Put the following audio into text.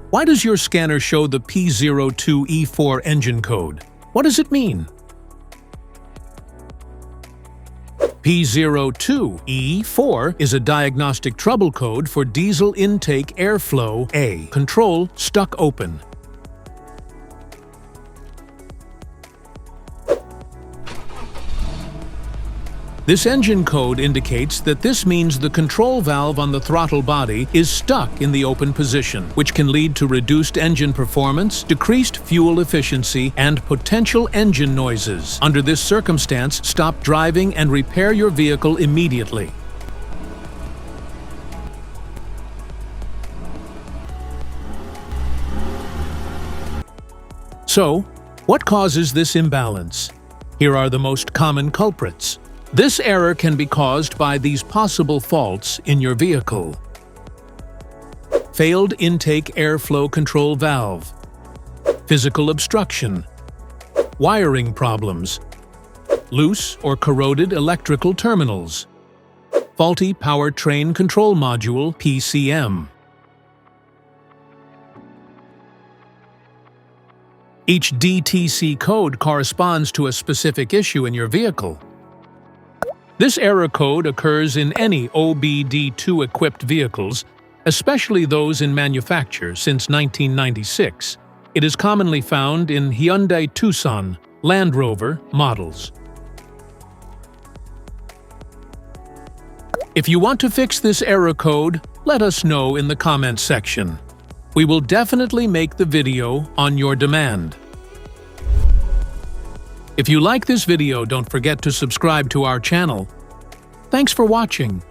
Why does your scanner show the P02E4 engine code? What does it mean? P02E4 is a diagnostic trouble code for diesel intake airflow A. Control stuck open. This engine code indicates that this means the control valve on the throttle body is stuck in the open position, which can lead to reduced engine performance, decreased fuel efficiency, and potential engine noises. Under this circumstance, stop driving and repair your vehicle immediately. So, what causes this imbalance? Here are the most common culprits. This error can be caused by these possible faults in your vehicle. Failed intake airflow control valve, physical obstruction, wiring problems, loose or corroded electrical terminals, faulty powertrain control module (PCM). Each DTC code corresponds to a specific issue in your vehicle. This error code occurs in any OBD2-equipped vehicles, especially those in manufacture since 1996. It is commonly found in Hyundai Tucson, Land Rover models. If you want to fix this error code, let us know in the comments section. We will definitely make the video on your demand. If you like this video, don't forget to subscribe to our channel. Thanks for watching.